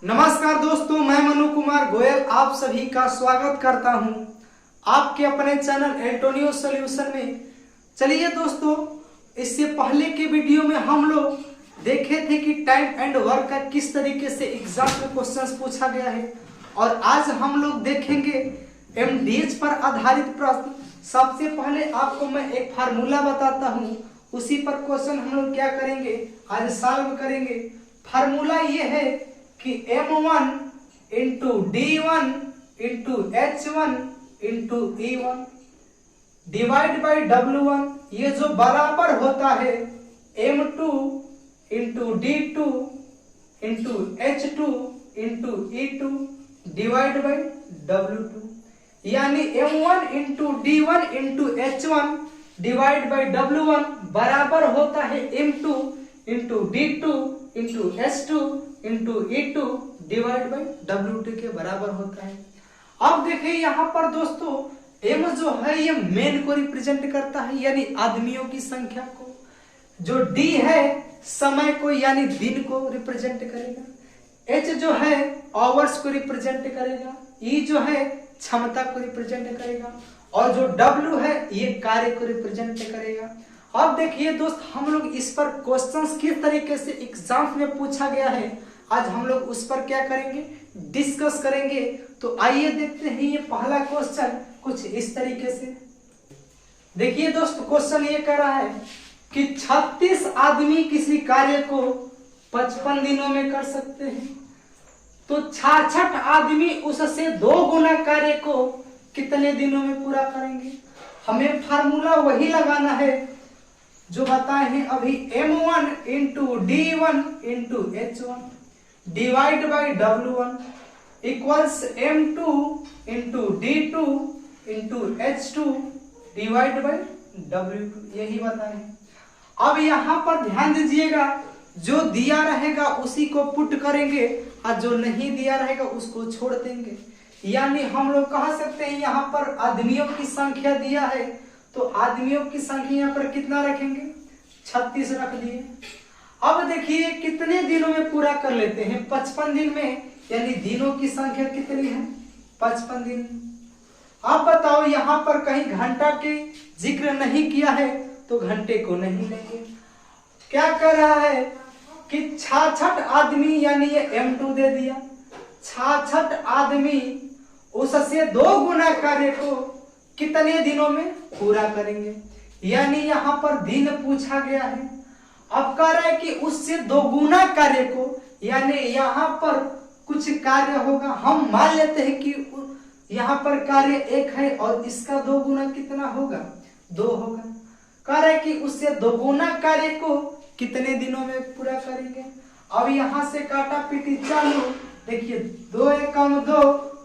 नमस्कार दोस्तों, मैं मनु कुमार गोयल आप सभी का स्वागत करता हूं आपके अपने चैनल एंटोनियो सॉल्यूशन में। चलिए दोस्तों, इससे पहले के वीडियो में हम लोग देखे थे कि टाइम एंड वर्क का किस तरीके से एग्जाम में क्वेश्चंस पूछा गया है, और आज हम लोग देखेंगे एमडीएच पर आधारित प्रश्न। सबसे पहले आपको मैं एक फार्मूला बताता हूं, उसी पर क्वेश्चन हम लोग क्या करेंगे, आज सॉल्व करेंगे। फार्मूला ये है कि M1 into D1 into H1 into E1 divide by W1, ये जो बराबर होता है M2 into D2 into H2 into E2 divide by W2, यानी M1 into D1 into H1 divide by W1 बराबर होता है M2 into D2 into H2 into E2 divide by W2 के बराबर होता है। अब देखिए यहाँ पर दोस्तों, M जो है ये मेन को रिप्रेजेंट करता है, यानी आदमियों की संख्या को। जो D है समय को यानी दिन को रिप्रेजेंट करेगा। H जो है आवर्स को रिप्रेजेंट करेगा। E जो है क्षमता को रिप्रेजेंट करेगा, और जो W है ये कार्य को रिप्रेजेंट करेगा। अब देखिए दोस्त, हम लोग इस पर क्वेश्चंस किस तरीके से एग्जाम में पूछा गया है, आज हम लोग उस पर क्या करेंगे, डिस्कस करेंगे। तो आइए देखते हैं ये पहला क्वेश्चन कुछ इस तरीके से। देखिए दोस्त, क्वेश्चन ये कह रहा है कि 36 आदमी किसी कार्य को 55 दिनों में कर सकते हैं, तो 66 आदमी उससे 2 गुना कार्य को कितने दिनों में पूरा करेंगे। हमें फार्मूला वही लगाना है जो बताए हैं अभी, M1 into D1 into H1 divide by W1 equals M2 into D2 into H2 divide by W2, यही बताए। अब यहाँ पर ध्यान दीजिएगा, जो दिया रहेगा उसी को पुट करेंगे, और जो नहीं दिया रहेगा उसको छोड़ देंगे। यानी हम लोग कह सकते हैं यहाँ पर आदमियों की संख्या दिया है, तो आदमियों की संख्या यहाँ पर कितना रखेंगे, 36 रख दिए। अब देखिए कितने दिनों में पूरा कर लेते हैं, 55 दिन में, यानी दिनों की संख्या कितनी है, 55 दिन। अब बताओ, यहाँ पर कहीं घंटा के जिक्र नहीं किया है तो घंटे को नहीं लेंगे। क्या कर रहा है कि 66 आदमी, यानी ये M2 दे दिया, 66 आदमी उससे 2 गुना कार्य को कितने दिनों में पूरा करेंगे, यानी यहाँ पर दिन पूछा गया है। अब कह रहा है कि उससे 2 गुना कार्य को, यानी यहाँ पर कुछ कार्य होगा, हम मान लेते हैं कि यहाँ पर कार्य 1 है और इसका 2 गुना कितना होगा, 2 होगा। कह रहा है कि उससे 2 गुना कार्य को कितने दिनों में पूरा करेंगे। अब यहाँ से काटा पीटी चालू। देखिए 2 एकम 2,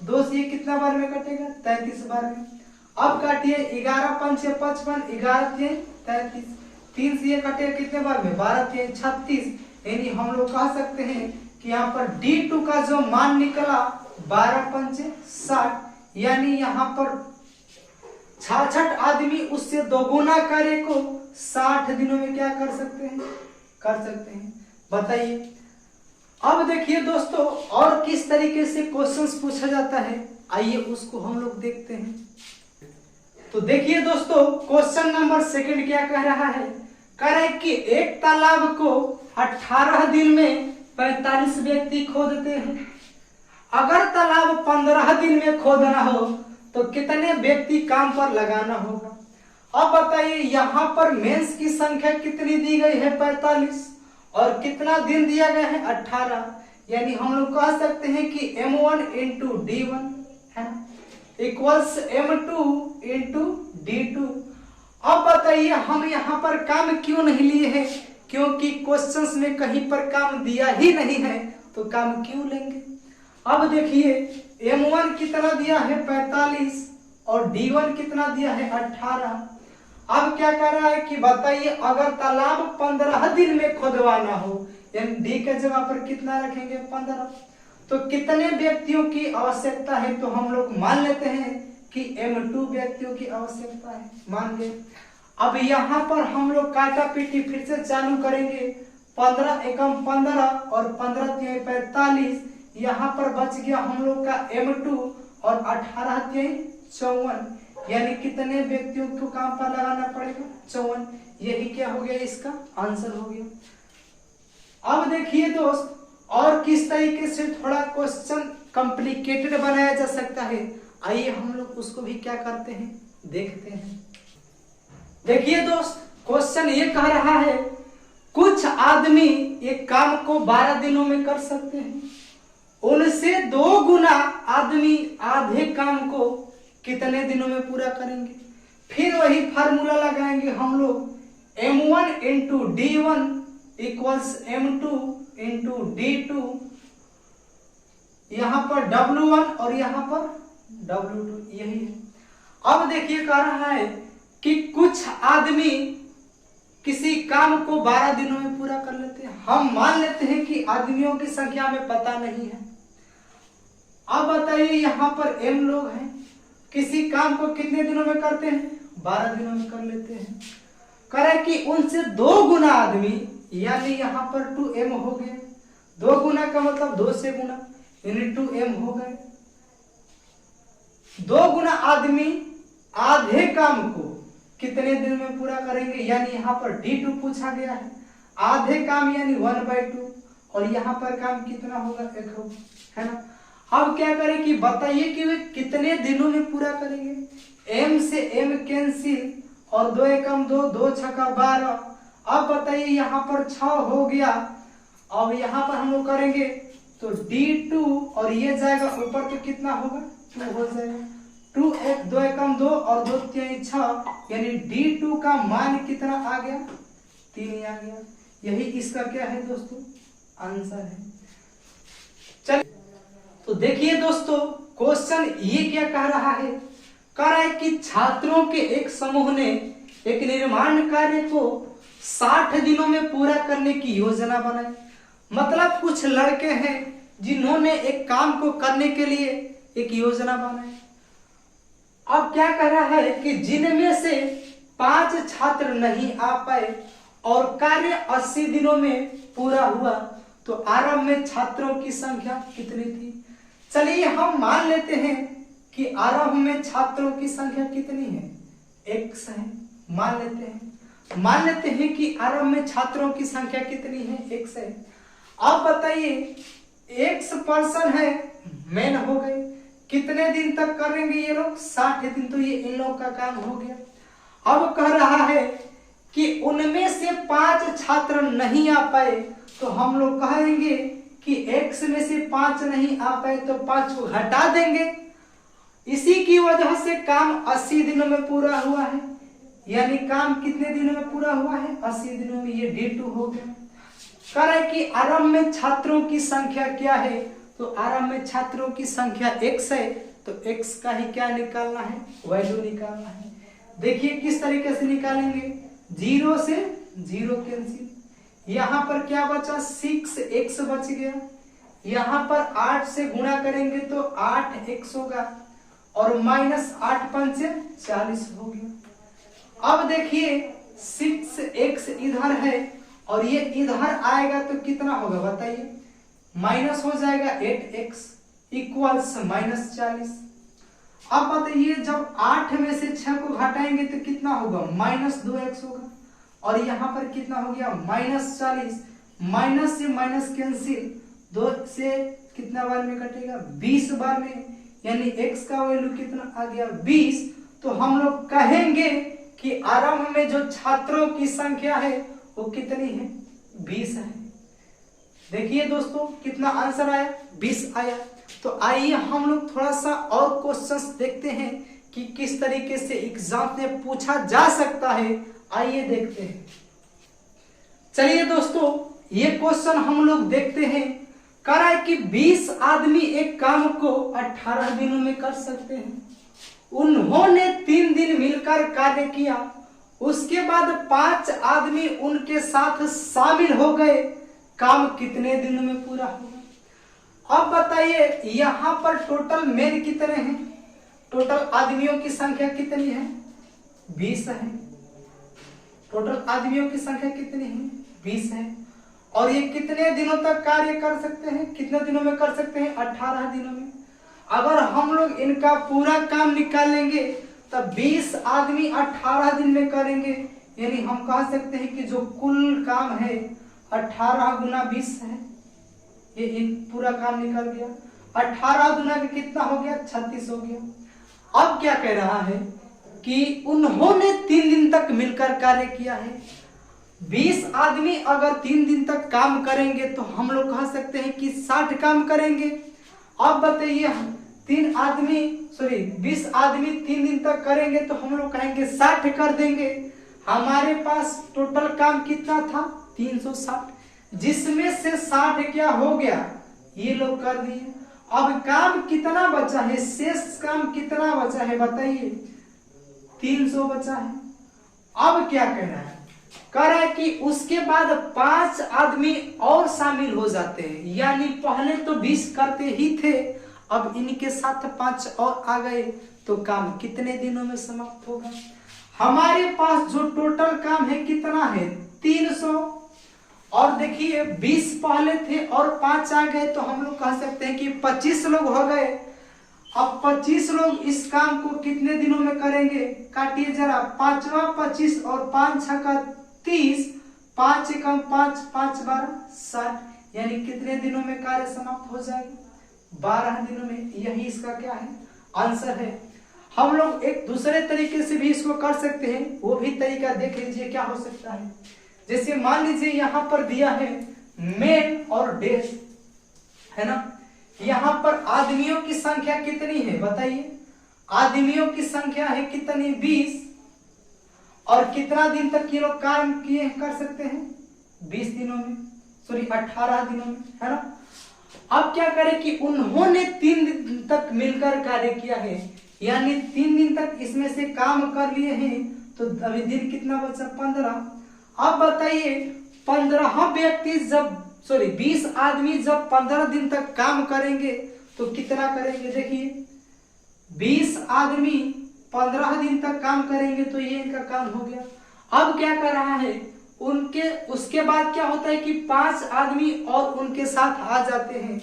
2 से कितना बार में कटेगा, 33 बार में। अब काटिए 11 5 55, 11 33, 3 से कटे कितने बार में, 12 36, यानी हम लोग कह सकते हैं कि यहाँ पर D2 का जो मान निकला 12 5 60, यानी यहाँ पर 66 आदमी उससे 2 गुना कार्य को 60 दिनों में क्या कर सकते हैं, कर सकते हैं। बताइए। अब देखिए दोस्तों, और किस तरीके से क्वेश्चंस पूछा जाता है, आइए उसको हम लोग देखते हैं। तो देखिए दोस्तों, क्वेश्चन नंबर 2 क्या कह रहा है, कह रहा है कि एक तालाब को 18 दिन में 45 व्यक्ति खोदते हैं। अगर तालाब 15 दिन में खोदना हो तो कितने व्यक्ति काम पर लगाना होगा। अब बताइए, यहाँ पर मेंस की संख्या कितनी दी गई है, 45, और कितना दिन दिया गया है, 18, यानी हम लोग कह सकते हैं कि M1 इंटू D1 है इक्वल्स M2 इंटू D2। अब बताइए, हम यहाँ पर काम क्यों नहीं लिए हैं, क्योंकि क्वेश्चंस में कहीं पर काम दिया ही नहीं है, तो काम क्यों लेंगे। अब देखिए M1 कितना दिया है, 45, और D1 कितना दिया है, 18। अब क्या कर रहा है कि बताइए, अगर तालाब 15 दिन में खोदवाना हो, यानी D के जगह पर कितना रखेंगे, 15, तो कितने व्यक्तियों की आवश्यकता है, तो हम लोग मान लेते हैं कि M2 व्यक्तियों की आवश्यकता है, मान गए। अब यहाँ पर हम लोग काटा पीटी फिर से चालू करेंगे, 15 एकम 15 और 15 45, यहाँ पर बच गया हम लोग का M2 और 18 3 54, यानी कितने व्यक्तियों को काम पर लगाना पड़ेगा? 54। यही क्या हो गया? इसका आंसर हो गया। अब देखिए दोस्त, और किस तरीके से थोड़ा क्वेश्चन कॉम्प्लिकेटेड बनाया जा सकता है, आइए हम लोग उसको भी क्या करते हैं, देखते हैं। देखिए दोस्त, क्वेश्चन ये कह रहा है कुछ आदमी एक काम को 12 दिनों में कर सकते हैं, उनसे 2 गुना आदमी आधे काम को कितने दिनों में पूरा करेंगे? फिर वही फार्मूला लगाएंगे हम लोग, M1 into D1 equals M2 into D2, यहां पर W1 और यहां पर W2, यही है। अब देखिए कह रहा है कि कुछ आदमी किसी काम को 12 दिनों में पूरा कर लेते हैं। हम मान लेते हैं कि आदमियों की संख्या हमें पता नहीं है। अब बताइए यहाँ पर M लोग हैं, किसी काम को कितने दिनों में करते हैं? 12 दिनों में कर लेते हैं। करे कि उनसे 2 गुना आदमी, यानी यहाँ पर 2M हो गए। 2 गुना का मतलब 2 से गुना, यानी 2M हो गए। 2 गुना आदमी आधे काम को कितने दिन में पूरा करेंगे? यानी यहाँ पर D2 पूछा गया है। आधे काम यानी 1/2, और यहाँ पर काम कितना होगा? 1 होगा, है ना। अब क्या करें कि बताइए कि वे कितने दिनों में पूरा करेंगे? M से M कैंसिल, और 2 एकम 2, 2 छक्का 12। अब बताइए यहाँ पर 6 हो गया। अब यहाँ पर हम लोग करेंगे तो D2, और ये जाएगा ऊपर तो कितना होगा? 2 हो जाएगा। 2 एकम 2 और 2 3 6, यानी D2 का मान कितना आ गया? 3 आ गया। यही इसका क्या है दोस्तों? आंसर है। चलिए तो देखिए दोस्तों, क्वेश्चन ये क्या कह रहा है? कह रहा है कि छात्रों के एक समूह ने एक निर्माण कार्य को 60 दिनों में पूरा करने की योजना बनाई। मतलब कुछ लड़के हैं जिन्होंने एक काम को करने के लिए एक योजना बनाई। अब क्या कह रहा है कि जिनमें से 5 छात्र नहीं आ पाए और कार्य 80 दिनों में पूरा हुआ, तो आरंभ में छात्रों की संख्या कितनी थी? चलिए हम मान लेते हैं कि आरंभ में छात्रों की संख्या कितनी है? X है। मान लेते हैं कि आरंभ में छात्रों की संख्या कितनी है? X है। अब बताइए X पर्सन है, मेन हो गए। कितने दिन तक करेंगे ये लोग? 60 दिन। तो ये इन लोग का काम हो गया। अब कह रहा है कि उनमें से 5 छात्र नहीं आ पाए, तो हम लोग कहेंगे कि X में से 5 नहीं आ पाए तो 5 को हटा देंगे। इसी की वजह से काम 80 दिनों में पूरा हुआ है। यानी काम कितने दिनों में पूरा हुआ है? 80 दिनों में। ये D2 हो गया। कह रहा है कि आरंभ में छात्रों की संख्या क्या है? तो आरंभ में छात्रों की संख्या X है, तो X का ही क्या निकालना है? वैल्यू निकालना है। देखिए किस तरीके से निकालेंगे। 0 से 0 कैंसिल, यहाँ पर क्या बचा? 6X बच गया। यहाँ पर 8 से गुणा करेंगे तो 8X होगा, और माइनस 8 पंचे 40 हो गया। अब देखिए 6X इधर है और ये इधर आएगा तो कितना होगा बताइए? माइनस हो जाएगा 8X इक्वल्स -40। अब बताइए जब 8 में से 6 को घटाएंगे तो कितना होगा? -2X होगा, और यहाँ पर कितना हो गया? -40। माइनस से माइनस कैंसिल, 2 से कितना बार में कटेगा? 20 बार में, यानी X का वैल्यू कितना आ गया? 20। तो हम लोग कहेंगे कि आरंभ में जो छात्रों की संख्या है वो कितनी है? 20 है। देखिए दोस्तों कितना आंसर आया? 20 आया। तो आइए हम लोग थोड़ा सा और क्वेश्चंस देखते हैं कि किस तरीके से एग्जाम में पूछा जा सकता है। आइए देखते हैं। चलिए दोस्तों ये क्वेश्चन हम लोग देखते हैं। कह रहा है कि 20 आदमी एक काम को 18 दिनों में कर सकते हैं। उन्होंने 3 दिन मिलकर कार्य किया, उसके बाद 5 आदमी उनके साथ शामिल हो गए। काम कितने दिनों में पूरा होगा? अब बताइए यहाँ पर टोटल मेन कितने हैं? टोटल आदमियों की संख्या कितनी है? 20 है। टोटल आदमियों की संख्या कितनी है? 20 है। और ये कितने दिनों तक कार्य कर सकते हैं, कितने दिनों में कर सकते हैं, 18 दिनों में। अगर हम लोग इनका पूरा काम निकालेंगे तब 20 आदमी 18 दिन में करेंगे, यानी हम कह सकते हैं कि जो कुल काम है 18 गुना 20 है, ये इन पूरा काम निकल गया। 18 गुना में कितना हो गया, 36 हो गया। अब क्या कह रहा है कि उन्होंने 3 दिन तक मिलकर कार्य किया है। 20 आदमी अगर 3 दिन तक काम करेंगे तो हम लोग कह सकते हैं कि 60 काम करेंगे। अब बताइए 20 आदमी 3 दिन तक करेंगे तो हम लोग कहेंगे 60 कर देंगे। हमारे पास टोटल काम कितना था, 360, जिसमें से 60 क्या हो गया, ये लोग कर दिए। अब काम कितना बचा है, शेष काम कितना बचा है बताइए, 300 बचा है। अब क्या कह रहा है, कह रहा है कि उसके बाद 5 आदमी और शामिल हो जाते हैं, यानी पहले तो 20 करते ही थे, अब इनके साथ 5 और आ गए तो काम कितने दिनों में समाप्त होगा। हमारे पास जो टोटल काम है कितना है, 300, और देखिए 20 पहले थे और 5 आ गए तो हम लोग कह सकते हैं कि 25 लोग हो गए। अब 25 लोग इस काम को कितने दिनों में करेंगे, काटिए जरा, 5वां 25 और 5 छका 30, 5 एकम 5, 5 12 60, यानी कितने दिनों में कार्य समाप्त हो जाएगा, 12 दिनों में। यही इसका क्या है, आंसर है। हम लोग एक दूसरे तरीके से भी इसको कर सकते हैं, वो भी तरीका देख लीजिए क्या हो सकता है। जैसे मान लीजिए यहाँ पर दिया है मेन और डेज, है ना, यहाँ पर आदमियों की संख्या कितनी है बताइए, आदमियों की संख्या है कितनी, 20, और कितना दिन तक ये लोग काम किए कर सकते हैं, 20 दिनों में, 18 दिनों में, है ना। अब क्या करें कि उन्होंने 3 दिन तक मिलकर कार्य किया है, यानी 3 दिन तक इसमें से काम कर लिए हैं, तो अभी दिन कितना बचा, 15। अब बताइए 15 व्यक्ति जब 20 आदमी जब 15 दिन तक काम करेंगे तो कितना करेंगे, देखिए 20 आदमी 15 दिन तक काम करेंगे तो ये इनका काम हो गया। अब क्या कर रहा है, उसके बाद क्या होता है कि 5 आदमी और उनके साथ आ जाते हैं,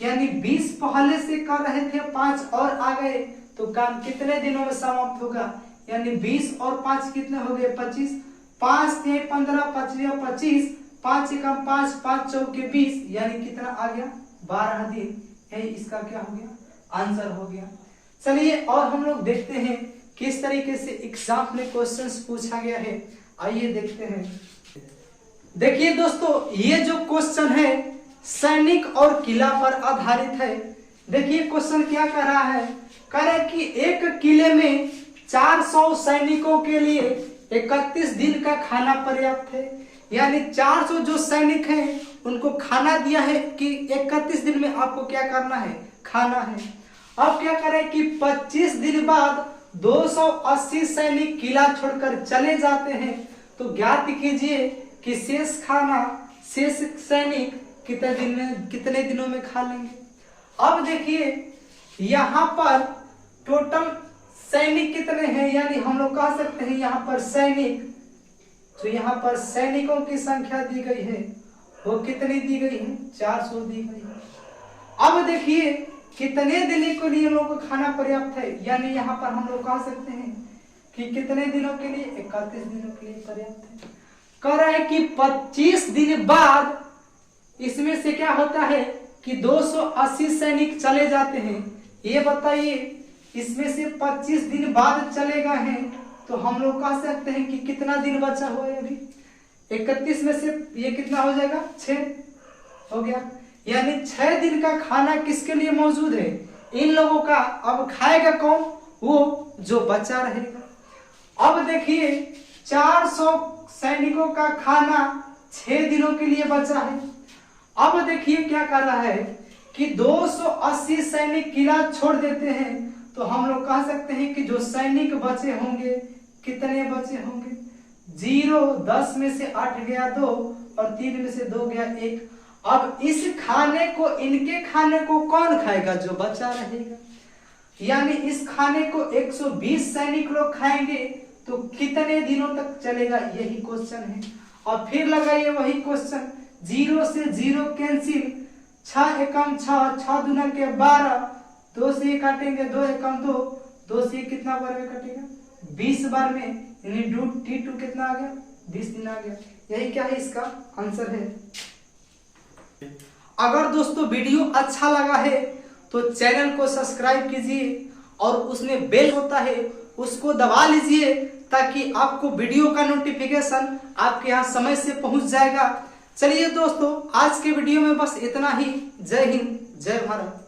यानी 20 पहले से कर रहे थे, 5 और आ गए तो काम कितने दिनों में समाप्त होगा, यानी 20 और 5 कितने हो गए, 25, 5 थे 15, 5 25, 5 एकम 5, 5 चौके 20, यानी कितना आ गया, 12 दिन। यही इसका क्या हो गया, आंसर हो गया। चलिए और हम लोग देखते हैं किस तरीके से एग्जाम में क्वेश्चंस पूछा गया है, आइए देखते हैं। देखिए दोस्तों, ये जो क्वेश्चन है सैनिक और किला पर आधारित है। देखिए क्वेश्चन क्या कर रहा है, कह रहा है कि एक किले में 400 सैनिकों के लिए 31 दिन का खाना पर्याप्त है, यानी 400 जो सैनिक हैं उनको खाना दिया है कि 31 दिन में आपको क्या करना है, खाना है। अब क्या करें कि 25 दिन बाद 280 सैनिक किला छोड़कर चले जाते हैं, तो ज्ञात कीजिए कि शेष सैनिक कितने दिनों में खा लेंगे। अब देखिए यहाँ पर टोटल सैनिक कितने हैं, यानी हम लोग कह सकते हैं यहाँ पर सैनिक, तो यहाँ पर सैनिकों की संख्या दी गई है, वो कितनी दी गई है, 400 दी गई है। अब देखिए कितने दिनों के लिए लोगों को खाना पर्याप्त है, यानी यहाँ पर हम लोग कह सकते हैं कि कितने दिनों के लिए, 31 दिनों के लिए पर्याप्त है। कह रहा है कि 25 दिन बाद इसमें से क्या होता है कि 280 सैनिक चले जाते हैं। ये बताइए इसमें से 25 दिन बाद चले गए हैं, तो हम लोग कह सकते हैं कि कितना दिन बचा हुआ है अभी, 31 में से ये कितना हो जाएगा, 6 हो गया, यानी 6 दिन का खाना किसके लिए मौजूद है, इन लोगों का। अब खाएगा कौन, वो जो बचा रहेगा। अब देखिए 400 सैनिकों का खाना 6 दिनों के लिए बचा है। अब देखिए क्या कर रहा है कि 280 सैनिक किला छोड़ देते हैं, तो हम लोग कह सकते हैं कि जो सैनिक बचे होंगे कितने बचे होंगे, 0, 10 में से 8 गया 2 और 3 में से 2 गया 1। अब इस खाने को, इनके खाने को कौन खाएगा, जो बचा रहेगा, यानी इस खाने को 120 सैनिक लोग खाएंगे तो कितने दिनों तक चलेगा, यही क्वेश्चन है। और फिर लगाइए वही क्वेश्चन, जीरो से जीरो कैंसिल, 6 एकम 6, 6 दूना के 12, 2 से ये काटेंगे 2 एकम 2, 2 से कितना बार में कटेगा 20 बार में, यानी T2 कितना आ गया 20 दिन आ गया। यही क्या है इसका आंसर है। अगर दोस्तों वीडियो अच्छा लगा है तो चैनल को सब्सक्राइब कीजिए और उसमें बेल होता है उसको दबा लीजिए ताकि आपको वीडियो का नोटिफिकेशन आपके यहाँ समय से पहुंच जाएगा। चलिए दोस्तों आज के वीडियो में बस इतना ही। जय हिंद, जय भारत।